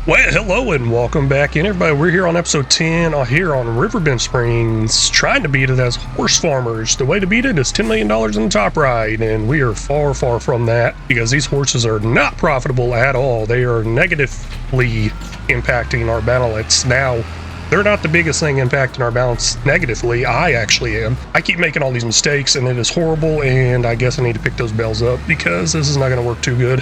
Well, hello and welcome back in, everybody. We're here on episode 10 here on Riverbend Springs, trying to beat it as horse farmers. The way to beat it is $10 million in the top right, and we are far, far from that because these horses are not profitable at all. They are negatively impacting our balance. Now, they're not the biggest thing impacting our balance negatively. I actually am. I keep making all these mistakes, and it is horrible, and I guess I need to pick those bells up because this is not going to work too good.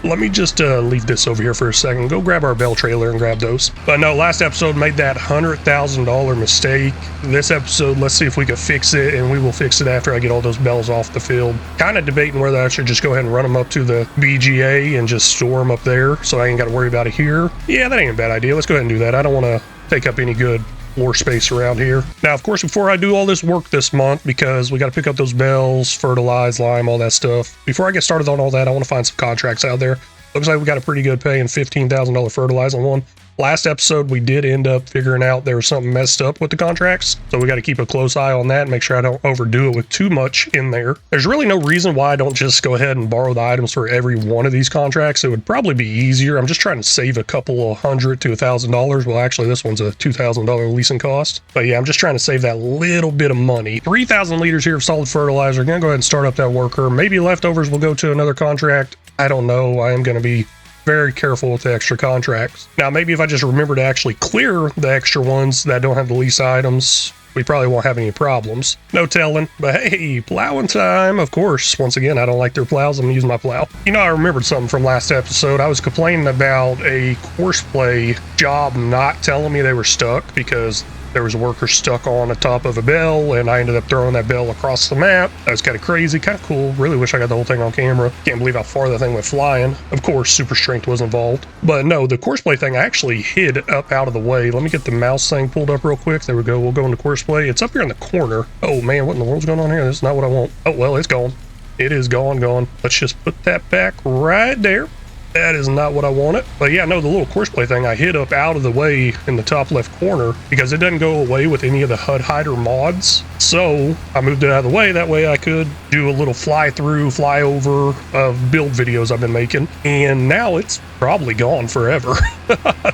Let me just leave this over here for a second. Go grab our bell trailer and grab those. But no, last episode made that $100,000 mistake. This episode, let's see if we can fix it, and we will fix it after I get all those bells off the field. Kind of debating whether I should just go ahead and run them up to the BGA and just store them up there so I ain't got to worry about it here. Yeah, that ain't a bad idea. Let's go ahead and do that. I don't want to take up any good floor space around here. Now, of course, before I do all this work this month, because we got to pick up those bells, fertilize, lime, all that stuff. Before I get started on all that, I want to find some contracts out there. Looks like we got a pretty good paying $15,000 fertilizer one. Last episode, we did end up figuring out there was something messed up with the contracts. So we got to keep a close eye on that and make sure I don't overdo it with too much in there. There's really no reason why I don't just go ahead and borrow the items for every one of these contracts. It would probably be easier. I'm just trying to save a couple of $100 to $1,000. Well, actually, this one's a $2,000 leasing cost. But yeah, I'm just trying to save that little bit of money. 3,000 liters here of solid fertilizer. Gonna go ahead and start up that worker. Maybe leftovers will go to another contract. I don't know. I am going to be very careful with the extra contracts. Now, maybe if I just remember to actually clear the extra ones that don't have the lease items, we probably won't have any problems. No telling. But hey, plowing time, of course. Once again, I don't like their plows. I'm using my plow. You know, I remembered something from last episode. I was complaining about a Horseplay job not telling me they were stuck because there was a worker stuck on the top of a bell, and I ended up throwing that bell across the map. That was kind of crazy, kind of cool. Really wish I got the whole thing on camera. Can't believe how far that thing went flying. Of course, super strength was involved. But no, the Horseplay thing I actually hid up out of the way. Let me get the mouse thing pulled up real quick. There we go. We'll go into Horseplay. It's up here in the corner. Oh man, what in the world's going on here? This is not what I want. Oh, well, it's gone. It is gone. Let's just put that back right there. That is not what I wanted. But yeah, no, the little Horseplay thing I hid up out of the way in the top left corner because it doesn't go away with any of the HUD hider mods. So I moved it out of the way. That way I could do a little fly through, fly over of build videos I've been making. And now it's probably gone forever.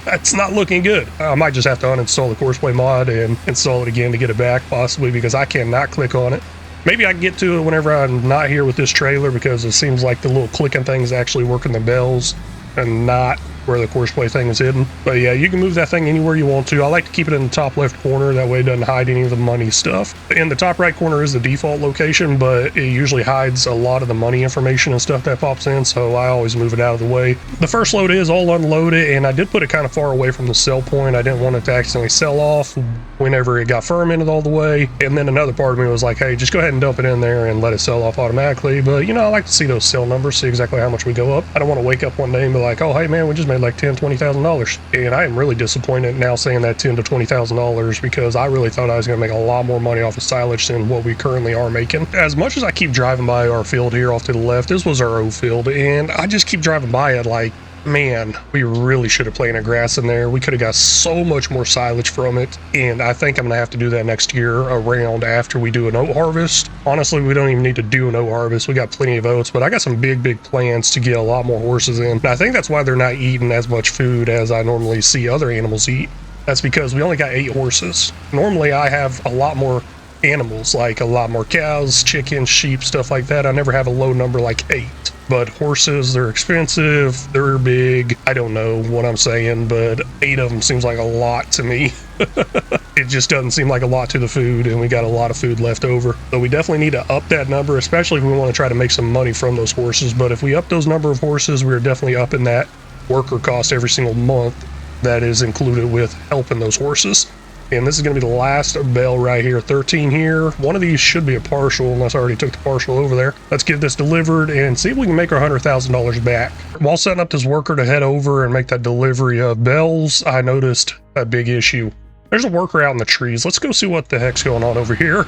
That's not looking good. I might just have to uninstall the Horseplay mod and install it again to get it back, possibly, because I cannot click on it. Maybe I can get to it whenever I'm not here with this trailer because it seems like the little clicking thing is actually working the bells and not where the Horseplay thing is hidden. But yeah, you can move that thing anywhere you want to. I like to keep it in the top left corner. That way it doesn't hide any of the money stuff. In the top right corner is the default location, but it usually hides a lot of the money information and stuff that pops in, so I always move it out of the way. The first load is all unloaded, and I did put it kind of far away from the sell point. I didn't want it to accidentally sell off whenever it got fermented all the way. And then another part of me was like, hey, just go ahead and dump it in there and let it sell off automatically. But you know, I like to see those sell numbers, see exactly how much we go up. I don't want to wake up one day and be like, oh, hey man, we just made like $10,000-$20,000. And I am really disappointed now saying that $10,000 to $20,000 because I really thought I was going to make a lot more money off of silage than what we currently are making. As much as I keep driving by our field here off to the left, this was our O field, and I just keep driving by it like, man, we really should have planted grass in there. We could have got so much more silage from it, and I think I'm gonna have to do that next year around after we do an oat harvest. Honestly, we don't even need to do an oat harvest. We got plenty of oats, but I got some big plans to get a lot more horses in. And I think that's why they're not eating as much food as I normally see other animals eat. That's because we only got 8 horses. Normally I have a lot more animals, like a lot more cows, chickens, sheep, stuff like that. I never have a low number like 8. But horses, they're expensive, they're big. I don't know what I'm saying, but 8 of them seems like a lot to me. It just doesn't seem like a lot to the food, and we got a lot of food left over. So we definitely need to up that number, especially if we want to try to make some money from those horses. But if we up those number of horses, we're definitely upping that worker cost every single month that is included with helping those horses. And this is going to be the last bell right here, 13 here. One of these should be a partial, unless I already took the partial over there. Let's get this delivered and see if we can make our $100,000 back. While setting up this worker to head over and make that delivery of bells, I noticed a big issue. There's a worker out in the trees. Let's go see what the heck's going on over here.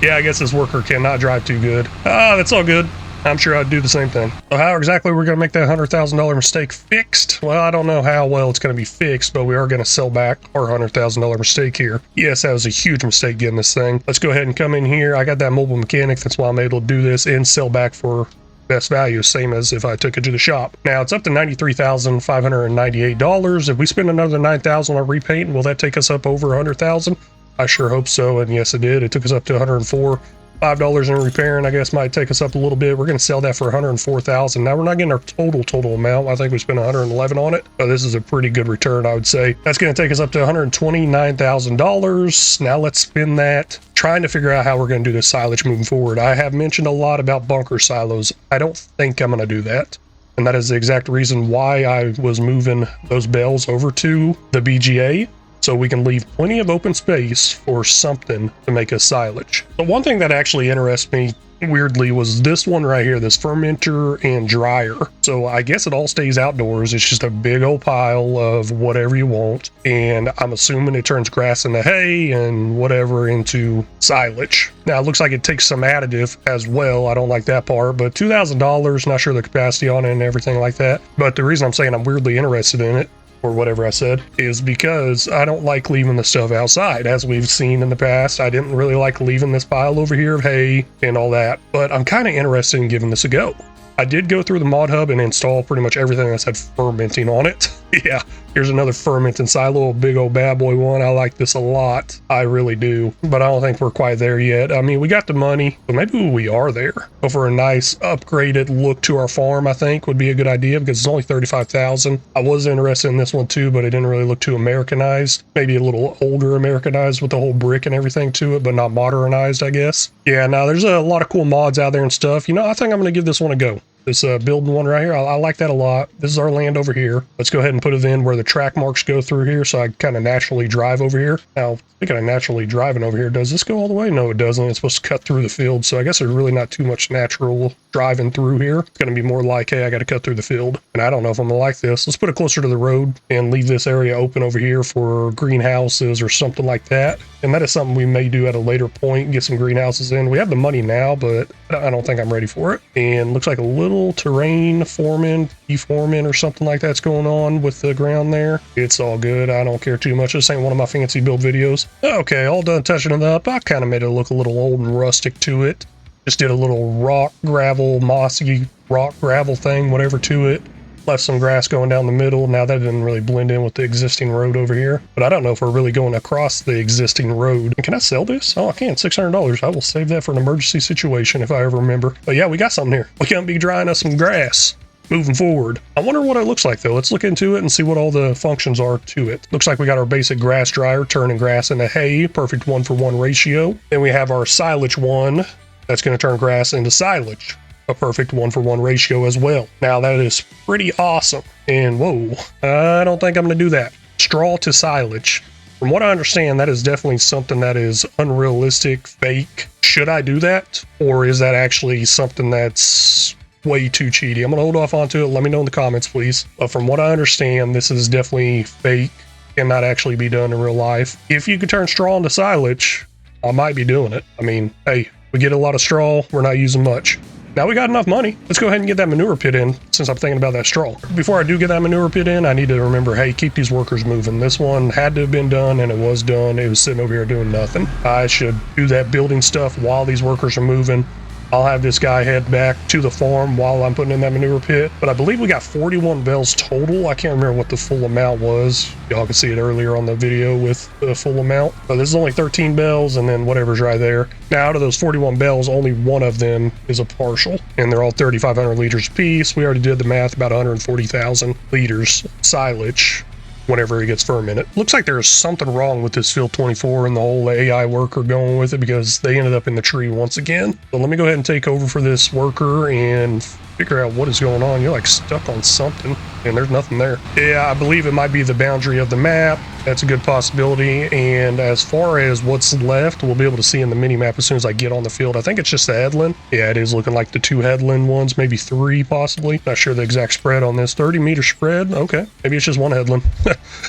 Yeah, I guess this worker cannot drive too good. That's all good. I'm sure I'd do the same thing. So how exactly we're going to make that $100,000 mistake fixed? Well, I don't know how well it's going to be fixed, but we are going to sell back our $100,000 mistake here. Yes, that was a huge mistake getting this thing. Let's go ahead and come in here. I got that mobile mechanic. That's why I'm able to do this and sell back for best value, same as if I took it to the shop. Now it's up to $93,598. If we spend another $9,000 on repaint, will that take us up over $100,000? I sure hope so, and yes, it did. It took us up to $104. $5 in repair, and I guess might take us up a little bit. We're going to sell that for $104,000. Now we're not getting our total amount. I think we spent $111 on it. So this is a pretty good return, I would say. That's going to take us up to $129,000. Now let's spend that trying to figure out how we're going to do this silage moving forward. I have mentioned a lot about bunker silos. I don't think I'm going to do that. And that is the exact reason why I was moving those bales over to the BGA, so we can leave plenty of open space for something to make us silage. But one thing that actually interests me weirdly was this one right here, this fermenter and dryer. So I guess it all stays outdoors. It's just a big old pile of whatever you want, and I'm assuming it turns grass into hay and whatever into silage. Now it looks like it takes some additive as well. I don't like that part, but $2,000, not sure the capacity on it and everything like that. But the reason I'm saying I'm weirdly interested in it, or whatever I said, is because I don't like leaving the stuff outside. As we've seen in the past, I didn't really like leaving this pile over here of hay and all that, but I'm kind of interested in giving this a go. I did go through the mod hub and install pretty much everything that said fermenting on it. Yeah, here's another fermenting silo, a big old bad boy one. I like this a lot. I really do, but I don't think we're quite there yet. I mean, we got the money, but maybe we are there. Go for a nice upgraded look to our farm, I think would be a good idea, because it's only $35,000. I was interested in this one too, but it didn't really look too Americanized. Maybe a little older Americanized with the whole brick and everything to it, but not modernized, I guess. Yeah, now there's a lot of cool mods out there and stuff. You know, I think I'm going to give this one a go. This building one right here, I like that a lot. This is our land over here. Let's go ahead and put it in where the track marks go through here, so I kind of naturally drive over here. Now, speaking of naturally driving over here, does this go all the way? No, it doesn't. It's supposed to cut through the field, so I guess there's really not too much natural driving through here. It's going to be more like, hey, I got to cut through the field, and I don't know if I'm going to like this. Let's put it closer to the road and leave this area open over here for greenhouses or something like that. And that is something we may do at a later point, get some greenhouses in. We have the money now, but I don't think I'm ready for it. And looks like a little terrain forming, deforming or something like that's going on with the ground there. It's all good. I don't care too much. This ain't one of my fancy build videos. Okay, all done touching it up. I kind of made it look a little old and rustic to it. Just did a little rock, gravel, mossy rock, gravel thing, whatever to it. Left some grass going down the middle. Now that didn't really blend in with the existing road over here, but I don't know if we're really going across the existing road. Can I sell this? Oh, I can. $600. I will save that for an emergency situation if I ever remember. But yeah, we got something here. We can be drying us some grass moving forward. I wonder what it looks like though. Let's look into it and see what all the functions are to it. Looks like we got our basic grass dryer turning grass into hay, perfect 1-for-1 ratio. Then we have our silage one that's going to turn grass into silage, a perfect 1-for-1 ratio as well. Now that is pretty awesome. And whoa, I don't think I'm going to do that. Straw to silage. From what I understand, that is definitely something that is unrealistic, fake. Should I do that? Or is that actually something that's way too cheaty? I'm going to hold off onto it. Let me know in the comments, please. But from what I understand, this is definitely fake and not actually be done in real life. If you could turn straw into silage, I might be doing it. I mean, hey, we get a lot of straw. We're not using much. Now we got enough money. Let's go ahead and get that manure pit in, since I'm thinking about that straw. Before I do get that manure pit in, I need to remember, hey, keep these workers moving. This one had to have been done, and it was done. It was sitting over here doing nothing. I should do that building stuff while these workers are moving. I'll have this guy head back to the farm while I'm putting in that manure pit. But I believe we got 41 bales total. I can't remember what the full amount was. Y'all can see it earlier on the video with the full amount. But this is only 13 bales and then whatever's right there. Now out of those 41 bales, only one of them is a partial. And they're all 3,500 liters apiece. We already did the math, about 140,000 liters silage whenever it gets fermented. Looks like there's something wrong with this field 24 and the whole AI worker going with it, because they ended up in the tree once again. So let me go ahead and take over for this worker and figure out what is going on. You're like stuck on something and there's nothing there. Yeah, I believe it might be the boundary of the map. That's a good possibility. And as far as what's left, we'll be able to see in the mini map as soon as I get on the field. I think it's just the headland. Yeah, it is looking like the 2 headland ones, maybe 3 possibly. Not sure the exact spread on this. 30-meter spread. Okay, maybe it's just 1 headland.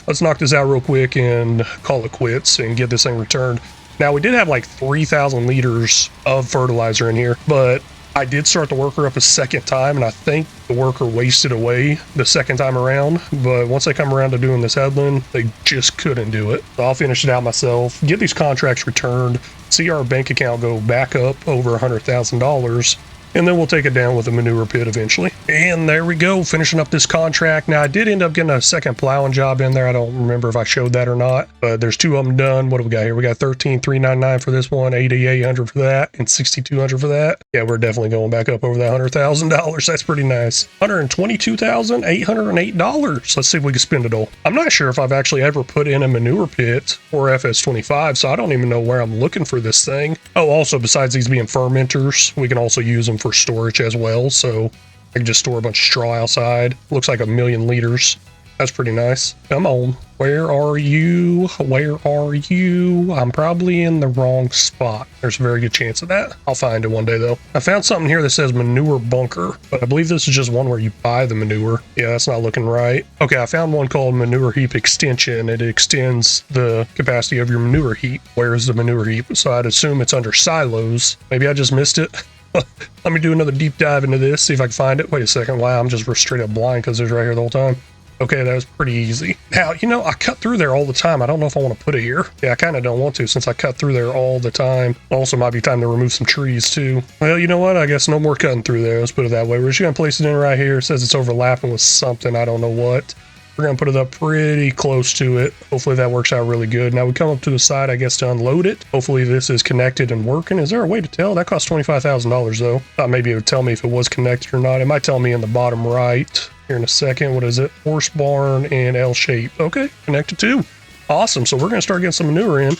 Let's knock this out real quick and call it quits and get this thing returned. Now, we did have like 3,000 liters of fertilizer in here, but I did start the worker up a second time, and I think the worker wasted away the second time around. But once they come around to doing this headland, they just couldn't do it. So I'll finish it out myself, get these contracts returned, see our bank account go back up over $100,000, and then we'll take it down with a manure pit eventually. And there we go, finishing up this contract. Now I did end up getting a second plowing job in there. I don't remember if I showed that or not, but there's 2 of them done. What do we got here? We got 13,399 for this one, 8,800 for that, and 6,200 for that. Yeah, we're definitely going back up over that $100,000. That's pretty nice. $122,808. Let's see if we can spend it all. I'm not sure if I've actually ever put in a manure pit or FS25, so I don't even know where I'm looking for this thing. Oh, also besides these being fermenters, we can also use them for storage as well. So I can just store a bunch of straw outside. Looks like 1,000,000 liters. That's pretty nice. Come on. Where are you? Where are you? I'm probably in the wrong spot. There's a very good chance of that. I'll find it one day though. I found something here that says manure bunker, but I believe this is just one where you buy the manure. Yeah, that's not looking right. Okay, I found one called manure heap extension. It extends the capacity of your manure heap. Where is the manure heap? So I'd assume it's under silos. Maybe I just missed it. Let me do another deep dive into this, see if I can find it. Wait a second. Wow, I'm just straight up blind because it's right here the whole time. Okay, that was pretty easy. Now, you know, I cut through there all the time. I don't know if I want to put it here. Yeah, I kind of don't want to since I cut through there all the time. Also might be time to remove some trees too. Well, you know what? I guess no more cutting through there. Let's put it that way. We're just going to place it in right here. It says it's overlapping with something. I don't know what. We're going to put it up pretty close to it. Hopefully that works out really good. Now we come up to the side, I guess, to unload it. Hopefully this is connected and working. Is there a way to tell? That cost $25,000 though. Thought maybe it would tell me if it was connected or not. It might tell me in the bottom right here in a second. What is it? Horse barn and L shape. Okay, connected too. Awesome. So we're going to start getting some manure in.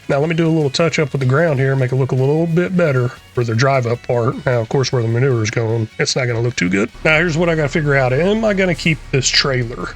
Now let me do a little touch up with the ground here, make it look a little bit better for the drive up part. Now, of course, where the manure is going, it's not going to look too good. Now, here's what I got to figure out. Am I going to keep this trailer?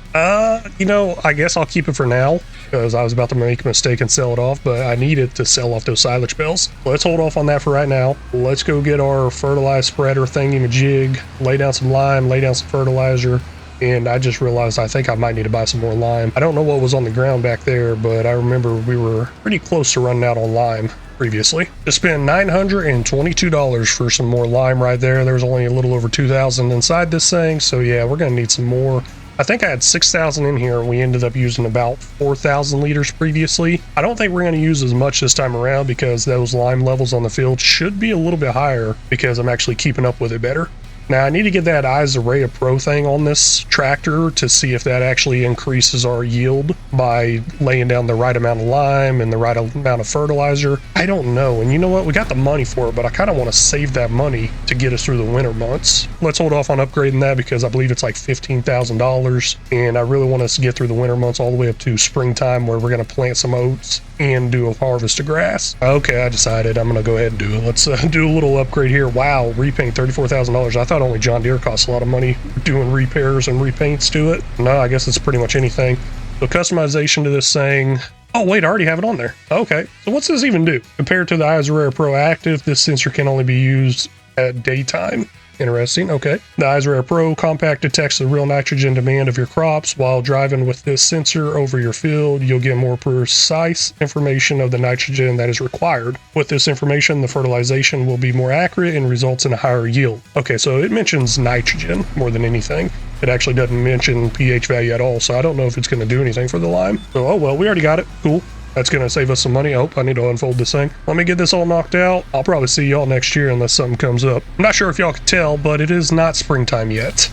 You know, I guess I'll keep it for now because I was about to make a mistake and sell it off, but I needed to sell off those silage bales. Let's hold off on that for right now. Let's go get our fertilizer spreader thingy-majig, lay down some lime, lay down some fertilizer. And I just realized I think I might need to buy some more lime. I don't know what was on the ground back there, but I remember we were pretty close to running out on lime previously. Just spent $922 for some more lime right there. There's only a little over 2,000 inside this thing. So yeah, we're gonna need some more. I think I had 6,000 in here and we ended up using about 4,000 liters previously. I don't think we're going to use as much this time around because those lime levels on the field should be a little bit higher because I'm actually keeping up with it better. Now I need to get that Riverbend Pro thing on this tractor to see if that actually increases our yield by laying down the right amount of lime and the right amount of fertilizer. I don't know. And you know what? We got the money for it, but I kind of want to save that money to get us through the winter months. Let's hold off on upgrading that because I believe it's like $15,000. And I really want us to get through the winter months all the way up to springtime where we're going to plant some oats and do a harvest of grass. Okay, I decided I'm going to go ahead and do it. Let's do a little upgrade here. Wow, repaint $34,000. I thought only John Deere costs a lot of money doing repairs and repaints to it. No, I guess it's pretty much anything. So customization to this thing. Oh wait, I already have it on there. Okay, so what's this even do? Compared to the Riverbend Pro Active, this sensor can only be used at daytime. Interesting. Okay. The Riverbend Pro Compact detects the real nitrogen demand of your crops. While driving with this sensor over your field, you'll get more precise information of the nitrogen that is required. With this information, the fertilization will be more accurate and results in a higher yield. Okay, so it mentions nitrogen more than anything. It actually doesn't mention pH value at all, so I don't know if it's going to do anything for the lime. So, oh well, we already got it. Cool. That's going to save us some money. Oh, I need to unfold this thing. Let me get this all knocked out. I'll probably see y'all next year unless something comes up. I'm not sure if y'all can tell, but it is not springtime yet.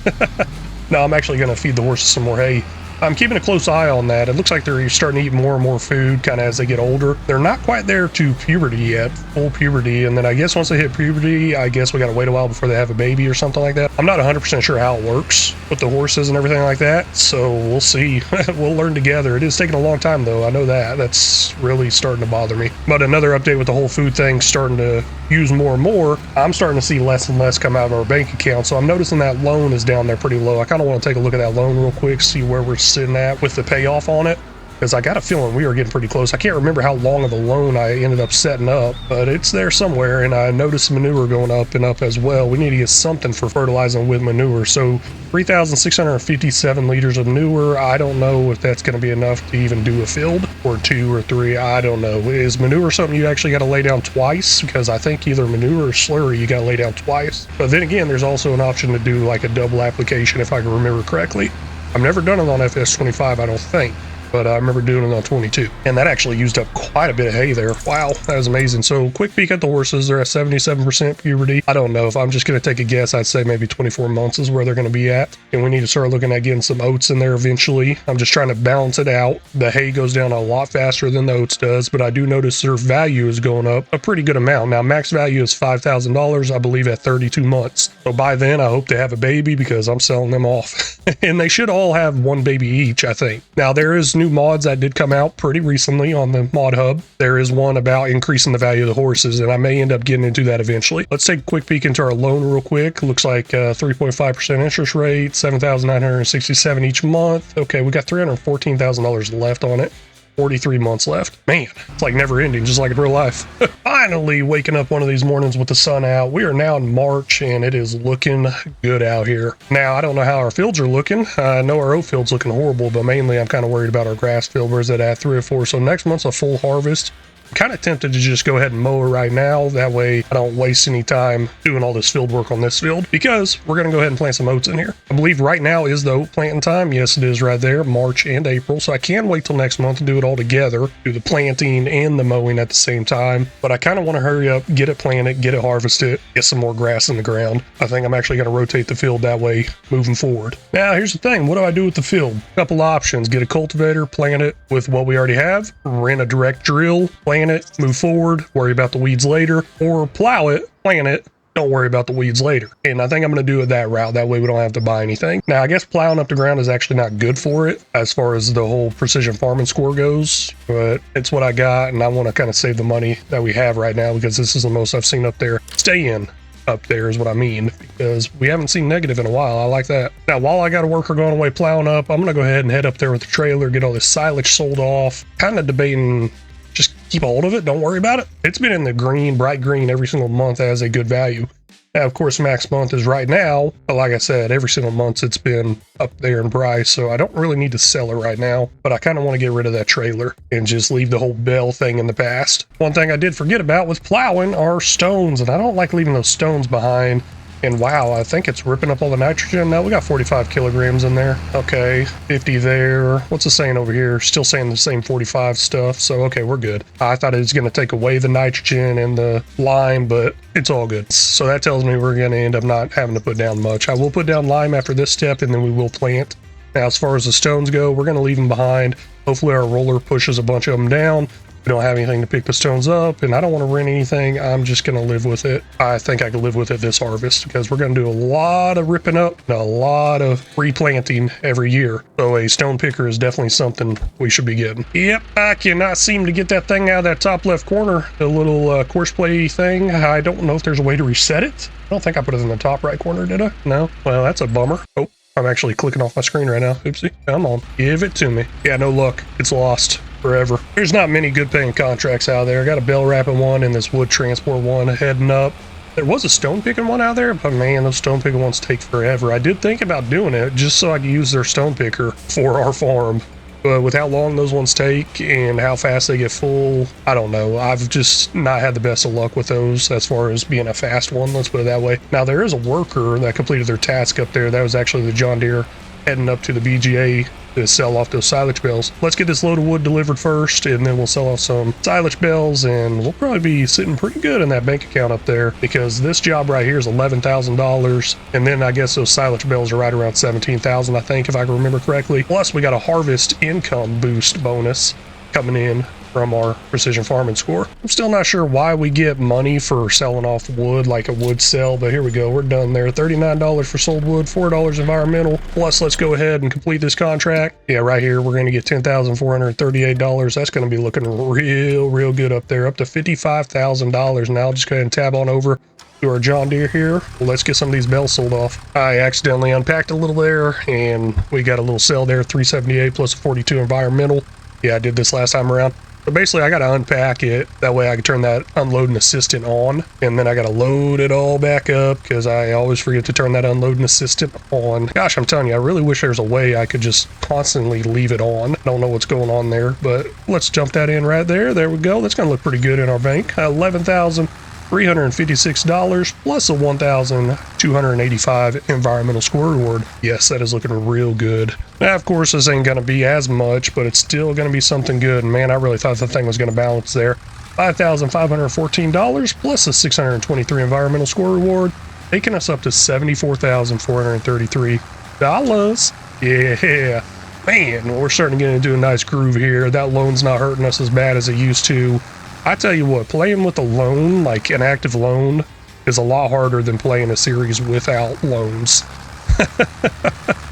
No, I'm actually going to feed the horses some more hay. I'm keeping a close eye on that. It looks like they're starting to eat more and more food kind of as they get older. They're not quite there to puberty yet, full puberty. And then I guess once they hit puberty, I guess we got to wait a while before they have a baby or something like that. I'm not 100% sure how it works with the horses and everything like that. So we'll see. We'll learn together. It is taking a long time though. I know that. That's really starting to bother me. But another update with the whole food thing starting to use more and more. I'm starting to see less and less come out of our bank account. So I'm noticing that loan is down there pretty low. I kind of want to take a look at that loan real quick, see where we're sitting at with the payoff on it, because I got a feeling we are getting pretty close. I can't remember how long of a loan I ended up setting up, but it's there somewhere. And I noticed manure going up and up as well. We need to get something for fertilizing with manure. So 3,657 liters of manure. I don't know if that's going to be enough to even do a field or 2 or 3. I don't know. Is manure something you actually got to lay down twice? Because I think either manure or slurry you got to lay down twice. But then again, there's also an option to do like a double application if I can remember correctly. I've never done it on FS25, I don't think. but I remember doing it on 22. And that actually used up quite a bit of hay there. Wow, that was amazing. So quick peek at the horses. They're at 77% puberty. I don't know. If I'm just going to take a guess, I'd say maybe 24 months is where they're going to be at. And we need to start looking at getting some oats in there eventually. I'm just trying to balance it out. The hay goes down a lot faster than the oats does, but I do notice their value is going up a pretty good amount. Now, max value is $5,000, I believe, at 32 months. So by then, I hope to have a baby because I'm selling them off. And they should all have one baby each, I think. Now, there is new mods that did come out pretty recently on the mod hub. There is one about increasing the value of the horses, and I may end up getting into that eventually. Let's take a quick peek into our loan real quick. Looks like 3.5% interest rate, $7,967 each month. Okay, we got $314,000 left on it. 43 months left. Man, it's like never ending, just like in real life. Finally waking up one of these mornings with the sun out. We are now in March and it is looking good out here. Now, I don't know how our fields are looking. I know our oat field's looking horrible, but mainly I'm kind of worried about our grass field. Where's that at? 3 or 4. So next month's a full harvest. I'm kind of tempted to just go ahead and mow it right now. That way I don't waste any time doing all this field work on this field, because we're going to go ahead and plant some oats in here. I believe right now is the oat planting time. Yes, it is right there, March and April. So I can wait till next month to do it all together, do the planting and the mowing at the same time. But I kind of want to hurry up, get it planted, get it harvested, get some more grass in the ground. I think I'm actually going to rotate the field that way moving forward. Now, here's the thing. What do I do with the field? A couple options. Get a cultivator, plant it with what we already have, rent a direct drill, plant it, move forward, worry about the weeds later, or plow it, plant it, don't worry about the weeds later. And I think I'm going to do it that route. That way we don't have to buy anything. Now, I guess plowing up the ground is actually not good for it as far as the whole precision farming score goes, but it's what I got, and I want to kind of save the money that we have right now because this is the most I've seen up there. Stay in. Up there is what I mean, because we haven't seen negative in a while. I like that. Now, while I got a worker going away plowing up, I'm going to go ahead and head up there with the trailer, get all this silage sold off. Kind of debating just keep a hold of it, don't worry about it. It's been in the green, bright green every single month as a good value. Now, of course, max month is right now, but like I said, every single month it's been up there in price, so I don't really need to sell it right now, but I kind of want to get rid of that trailer and just leave the whole bell thing in the past. One thing I did forget about with plowing are stones, and I don't like leaving those stones behind. And wow, I think it's ripping up all the nitrogen. Now we got 45 kilograms in there. Okay, 50 there. What's it saying over here? Still saying the same 45 stuff. So, okay, we're good. I thought it was going to take away the nitrogen and the lime, but it's all good. So that tells me we're going to end up not having to put down much. I will put down lime after this step, and then we will plant. Now, as far as the stones go, we're going to leave them behind. Hopefully our roller pushes a bunch of them down. We don't have anything to pick the stones up, and I don't want to rent anything. I'm just going to live with it. I think I can live with it this harvest because we're going to do a lot of ripping up and a lot of replanting every year. So a stone picker is definitely something we should be getting. Yep, I cannot seem to get that thing out of that top left corner, the little course play thing. I don't know if there's a way to reset it. I don't think I put it in the top right corner, did I? No? Well, that's a bummer. Oh, I'm actually clicking off my screen right now. Oopsie. Come on. Give it to me. Yeah, no luck. It's lost. Forever. There's not many good paying contracts out there. I got a bell wrapping one and this wood transport one heading up. There was a stone picking one out there, but man, those stone picking ones take forever. I did think about doing it just so I could use their stone picker for our farm. But with how long those ones take and how fast they get full, I don't know. I've just not had the best of luck with those as far as being a fast one, let's put it that way. Now, there is a worker that completed their task up there. That was actually the John Deere heading up to the BGA to sell off those silage bales. Let's get this load of wood delivered first, and then we'll sell off some silage bales, and we'll probably be sitting pretty good in that bank account up there, because this job right here is $11,000, and then I guess those silage bales are right around $17,000, I think, if I can remember correctly. Plus, we got a harvest income boost bonus coming in from our precision farming score. I'm still not sure why we get money for selling off wood like a wood sell, but here we go. We're done there. $39 for sold wood, $4 environmental. Plus, let's go ahead and complete this contract. Yeah, right here, we're going to get $10,438. That's going to be looking real good up there, up to $55,000. Now, I'll just go ahead and tab on over to our John Deere here. Let's get some of these bells sold off. I accidentally unpacked a little there, and we got a little sell there, $378 plus a 42 environmental. Yeah, I did this last time around. So basically, I got to unpack it. That way I can turn that unloading assistant on. And then I got to load it all back up because I always forget to turn that unloading assistant on. Gosh, I'm telling you, I really wish there was a way I could just constantly leave it on. I don't know what's going on there, but let's jump that in right there. There we go. That's going to look pretty good in our bank. 11,000. $356 plus a 1,285 environmental score reward. Yes, that is looking real good. Now, of course, this ain't going to be as much, but it's still going to be something good. And man, I really thought the thing was going to balance there. $5,514 plus a 623 environmental score reward, taking us up to $74,433. Yeah, man, we're starting to get into a nice groove here. That loan's not hurting us as bad as it used to. I tell you what, playing with a loan, like an active loan, is a lot harder than playing a series without loans.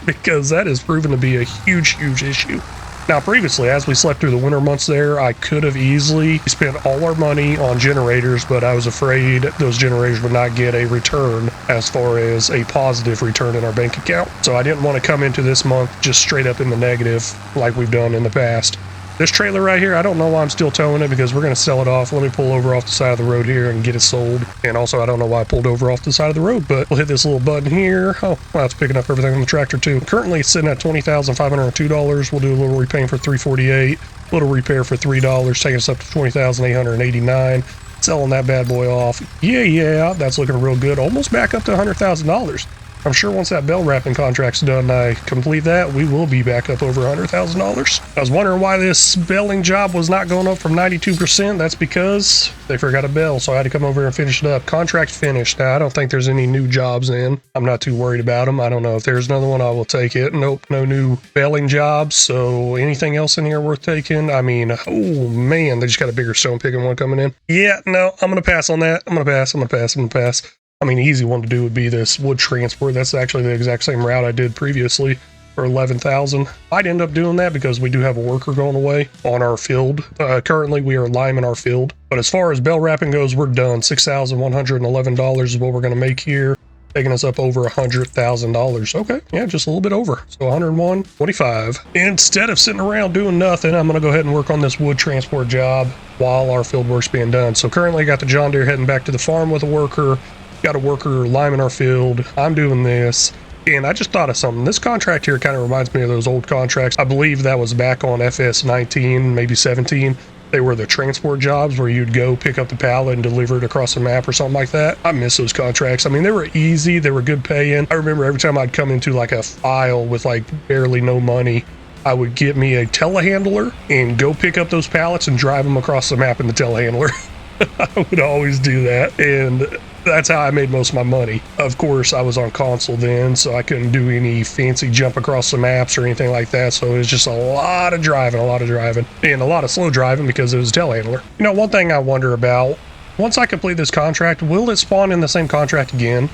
Because that has proven to be a huge issue. Now, previously, as we slept through the winter months there, I could have easily spent all our money on generators, but I was afraid those generators would not get a return as far as a positive return in our bank account. So I didn't want to come into this month just straight up in the negative like we've done in the past. This trailer right here, I don't know why I'm still towing it because we're going to sell it off. Let me pull over off the side of the road here and get it sold. And also, I don't know why I pulled over off the side of the road, but we'll hit this little button here. Oh, wow, it's picking up everything on the tractor too. Currently, it's sitting at $20,502. We'll do a little repaint for $348, a little repair for $3, taking us up to $20,889. Selling that bad boy off. Yeah, that's looking real good. Almost back up to $100,000. I'm sure once that bell wrapping contract's done, I complete that, we will be back up over $100,000. I was wondering why this belling job was not going up from 92%. That's because they forgot a bell, so I had to come over here and finish it up. Contract finished. Now, I don't think there's any new jobs in. I'm not too worried about them. I don't know if there's another one, I will take it. Nope, no new belling jobs. So anything else in here worth taking? I mean, oh man, they just got a bigger stone picking one coming in. Yeah, no, I'm going to pass on that. I'm going to pass. I mean, the easy one to do would be this wood transport. That's actually the exact same route I did previously for $11,000. I'd end up doing that because we do have a worker going away on our field. Currently, we are liming our field. But as far as bell wrapping goes, we're done. $6,111 is what we're going to make here, taking us up over $100,000. Okay, yeah, just a little bit over. So $101.25. Instead of sitting around doing nothing, I'm going to go ahead and work on this wood transport job while our field work's being done. So currently, I got the John Deere heading back to the farm with a worker. Got a worker liming our field. I'm doing this. And I just thought of something. This contract here kind of reminds me of those old contracts. I believe that was back on FS 19, maybe 17. They were the transport jobs where you'd go pick up the pallet and deliver it across the map or something like that. I miss those contracts. I mean, they were easy. They were good paying. I remember every time I'd come into like a file with like barely no money, I would get me a telehandler and go pick up those pallets and drive them across the map in the telehandler. I would always do that. And that's how I made most of my money. Of course, I was on console then, so I couldn't do any fancy jump across the maps or anything like that. So it was just a lot of driving, and a lot of slow driving because it was a telehandler. You know, one thing I wonder about, once I complete this contract, will it spawn in the same contract again?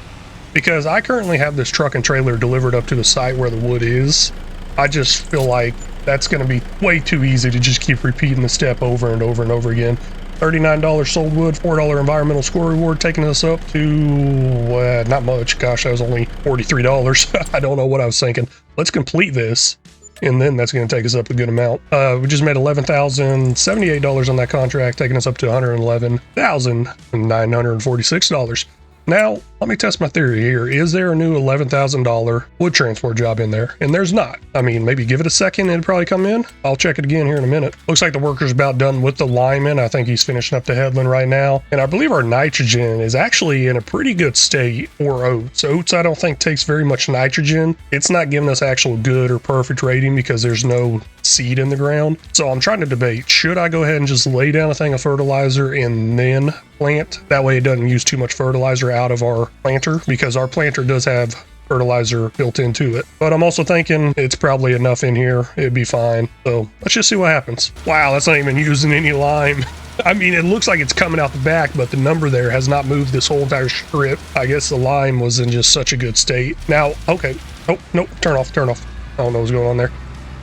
Because I currently have this truck and trailer delivered up to the site where the wood is. I just feel like that's going to be way too easy to just keep repeating the step over and over and over again. $39 sold wood, $4 environmental score reward, taking us up to, not much. Gosh, that was only $43. I don't know what I was thinking. Let's complete this, and then that's going to take us up a good amount. We just made $11,078 on that contract, taking us up to $111,946. Now, let me test my theory here. Is there a new $11,000 wood transport job in there? And there's not. I mean, maybe give it a second and it'll probably come in. I'll check it again here in a minute. Looks like the worker's about done with the lineman. I think he's finishing up the headland right now. And I believe our nitrogen is actually in a pretty good state for oats. Oats, I don't think takes very much nitrogen. It's not giving us actual good or perfect rating because there's no seed in the ground. So I'm trying to debate, should I go ahead and just lay down a thing of fertilizer and then plant? That way it doesn't use too much fertilizer out of our planter, because our planter does have fertilizer built into it. But I'm also thinking it's probably enough in here. It'd be fine. So let's just see what happens. Wow, that's not even using any lime. I mean, it looks like it's coming out the back, but the number there has not moved this whole entire strip. I guess the lime was in just such a good state. Now, okay. Oh, nope. Turn off. I don't know what's going on there.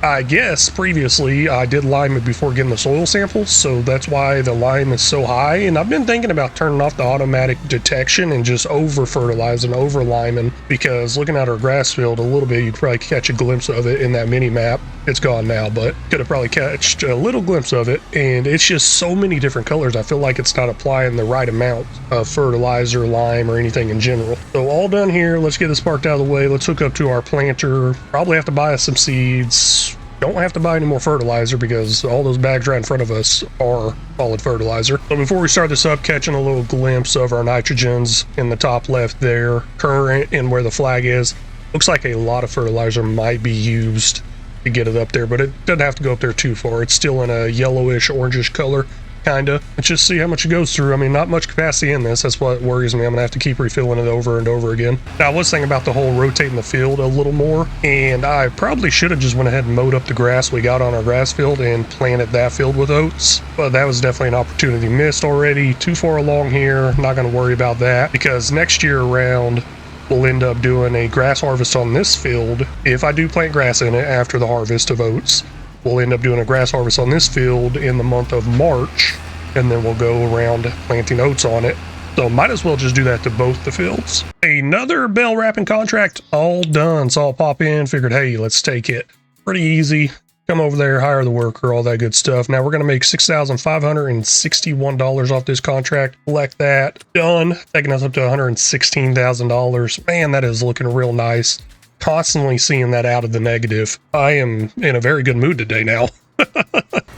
I guess previously I did lime it before getting the soil samples, so that's why the lime is so high. And I've been thinking about turning off the automatic detection and just over fertilizing, over liming, because looking at our grass field a little bit, you'd probably catch a glimpse of it in that mini map. It's gone now, but could have probably catched a little glimpse of it. And it's just so many different colors. I feel like it's not applying the right amount of fertilizer, lime, or anything in general. So all done here. Let's get this parked out of the way. Let's hook up to our planter. Probably have to buy us some seeds. Don't have to buy any more fertilizer because all those bags right in front of us are solid fertilizer. So before we start this up, catching a little glimpse of our nitrogens in the top left there, current and where the flag is. Looks like a lot of fertilizer might be used to get it up there, but it doesn't have to go up there too far. It's still in a yellowish, orangish color, kinda. Let's just see how much it goes through. I mean, not much capacity in this. That's what worries me. I'm gonna have to keep refilling it over and over again. Now, I was thinking about the whole rotating the field a little more, and I probably should have just went ahead and mowed up the grass we got on our grass field and planted that field with oats, but that was definitely an opportunity missed already. Too far along here. Not gonna worry about that, because next year around, we'll end up doing a grass harvest on this field. If I do plant grass in it after the harvest of oats, we'll end up doing a grass harvest on this field in the month of March, and then we'll go around planting oats on it. So might as well just do that to both the fields. Another bell wrapping contract all done. So I'll pop in, figured, hey, let's take it. Pretty easy. Come over there, hire the worker, all that good stuff. Now we're going to make $6,561 off this contract. Collect that. Done. Taking us up to $116,000. Man, that is looking real nice. Constantly seeing that out of the negative. I am in a very good mood today now.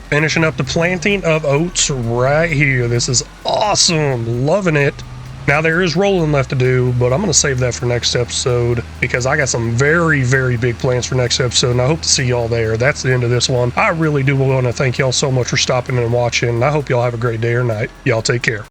Finishing up the planting of oats right here. This is awesome. Loving it. Now there is rolling left to do, but I'm going to save that for next episode because I got some very, very big plans for next episode, and I hope to see y'all there. That's the end of this one. I really do want to thank y'all so much for stopping and watching. I hope y'all have a great day or night. Y'all take care.